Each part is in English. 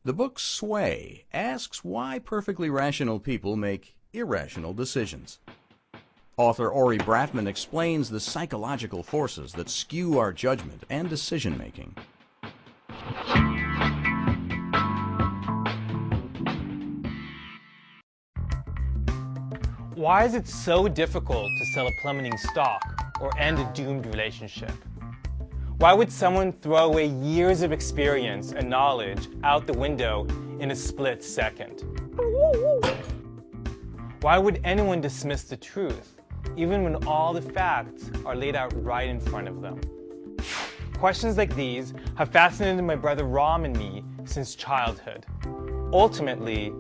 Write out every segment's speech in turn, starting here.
The book Sway asks why perfectly rational people make irrational decisions. Author Ori Brafman explains the psychological forces that skew our judgment and decision-making. Why is it so difficult to sell a plummeting stock or end a doomed relationship? Why would someone throw away years of experience and knowledge out the window in a split second? Why would anyone dismiss the truth, even when all the facts are laid out right in front of them? Questions like these have fascinated my brother Rom and me since childhood. Ultimately,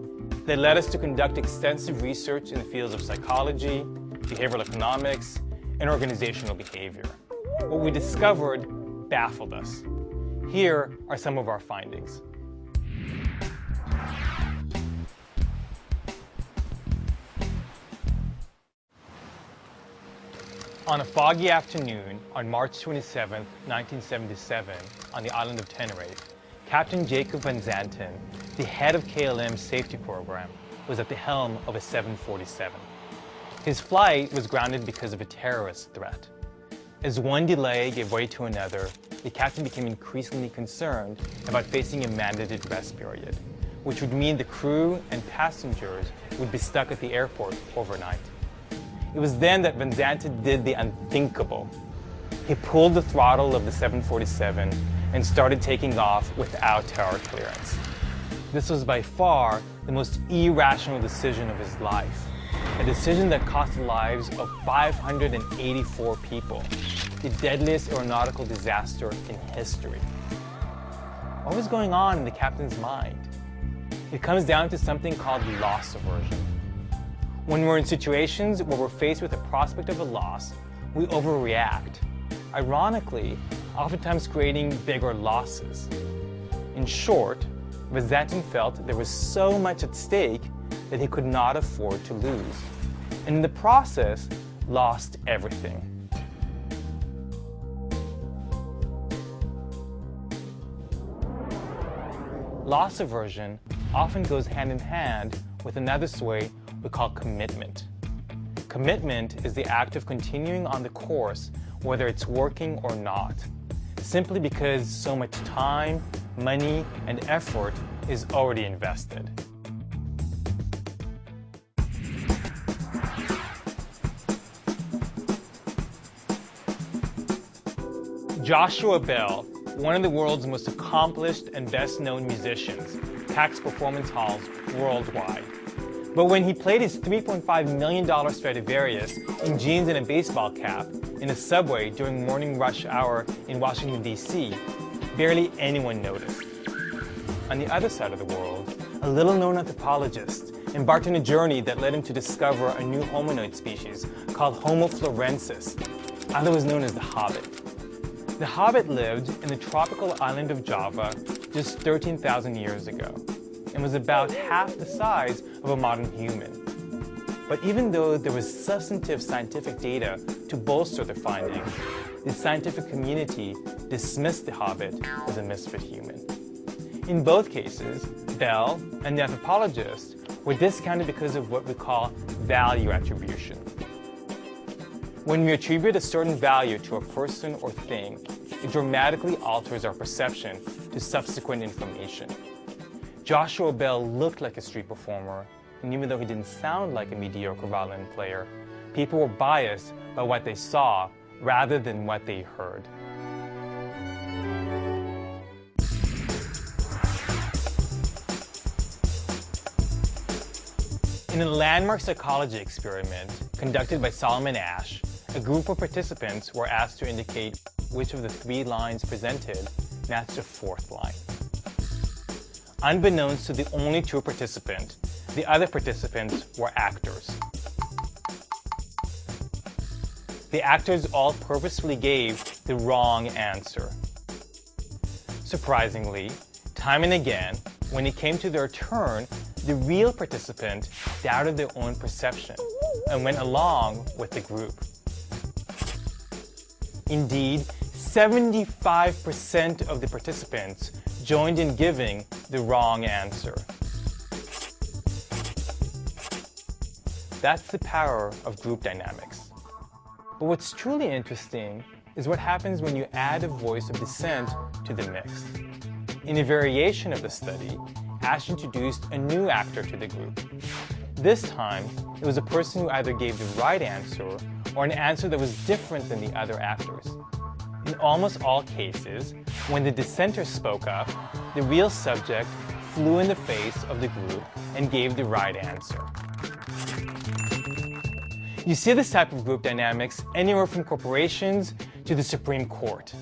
they led us to conduct extensive research in the fields of psychology, behavioral economics, and organizational behavior. What we discovered baffled us. Here are some of our findings. On a foggy afternoon on March 27, 1977, on the island of Tenerife, Captain Jacob Van Zanten, the head of KLM's safety program, was at the helm of a 747. His flight was grounded because of a terrorist threat. As one delay gave way to another, the captain became increasingly concerned about facing a mandated rest period, which would mean the crew and passengers would be stuck at the airport overnight. It was then that Van Zanten did the unthinkable. He pulled the throttle of the 747 and started taking off without tower clearance. This was by far the most irrational decision of his life, a decision that cost the lives of 584 people, the deadliest aeronautical disaster in history. What was going on in the captain's mind? It comes down to something called loss aversion. When we're in situations where we're faced with the prospect of a loss, we overreact, ironically, oftentimes creating bigger losses. In short, Van Zanten felt there was so much at stake that he could not afford to lose, and in the process, lost everything. Loss aversion often goes hand in hand with another sway we call commitment. Commitment is the act of continuing on the course whether it's working or not, simply because so much time, money, and effort is already invested. Joshua Bell, one of the world's most accomplished and best-known musicians, packs performance halls worldwide. But when he played his $3.5 million Stradivarius in jeans and a baseball cap in a subway during morning rush hour in Washington, D.C., barely anyone noticed. On the other side of the world, a little-known anthropologist embarked on a journey that led him to discover a new hominoid species called Homo florensis, otherwise known as the Hobbit. The Hobbit lived in the tropical island of Java just 13,000 years ago and was about half the size of a modern human. But even though there was substantive scientific data to bolster the findings, the scientific community dismissed the Hobbit as a misfit human. In both cases, Bell and the anthropologist were discounted because of what we call value attribution. When we attribute a certain value to a person or thing, it dramatically alters our perception to subsequent information. Joshua Bell looked like a street performer, and even though he didn't sound like a mediocre violin player, people were biased by what they saw rather than what they heard. In a landmark psychology experiment conducted by Solomon Asch, a group of participants were asked to indicate which of the 3 lines presented matched the 4th line. Unbeknownst to the only true participant, the other participants were actors. The actors all purposefully gave the wrong answer. Surprisingly, time and again, when it came to their turn, the real participant doubted their own perception and went along with the group. Indeed, 75% of the participants joined in giving the wrong answer. That's the power of group dynamics. But what's truly interesting is what happens when you add a voice of dissent to the mix. In a variation of the study, Ash introduced a new actor to the group. This time, it was a person who either gave the right answer or an answer that was different than the other actors. In almost all cases, when the dissenter spoke up, the real subject flew in the face of the group and gave the right answer. You see this type of group dynamics anywhere from corporations to the Supreme Court.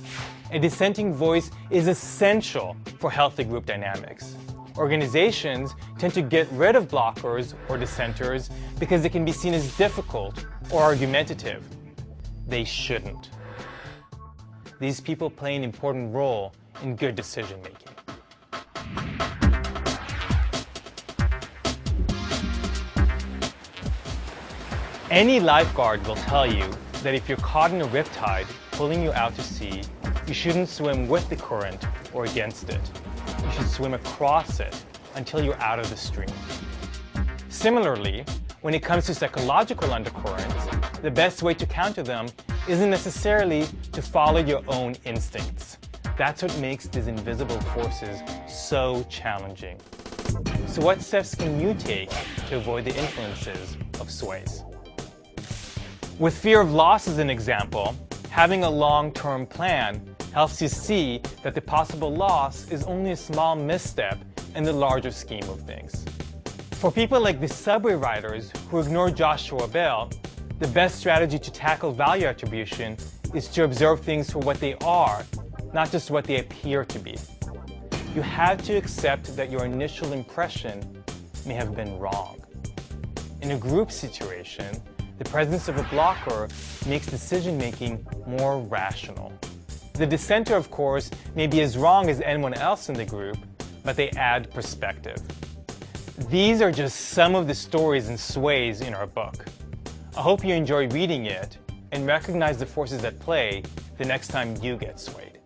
A dissenting voice is essential for healthy group dynamics. Organizations tend to get rid of blockers or dissenters because they can be seen as difficult or argumentative. They shouldn't. These people play an important role in good decision making. Any lifeguard will tell you that if you're caught in a riptide pulling you out to sea, you shouldn't swim with the current or against it. You should swim across it until you're out of the stream. Similarly, when it comes to psychological undercurrents, the best way to counter them isn't necessarily to follow your own instincts. That's what makes these invisible forces so challenging. So what steps can you take to avoid the influences of sways? With fear of loss as an example, having a long-term plan helps you see that the possible loss is only a small misstep in the larger scheme of things. For people like the subway riders who ignore Joshua Bell, the best strategy to tackle value attribution is to observe things for what they are, not just what they appear to be. You have to accept that your initial impression may have been wrong. In a group situation, the presence of a blocker makes decision-making more rational. The dissenter, of course, may be as wrong as anyone else in the group, but they add perspective. These are just some of the stories and sways in our book. I hope you enjoy reading it and recognize the forces at play the next time you get swayed.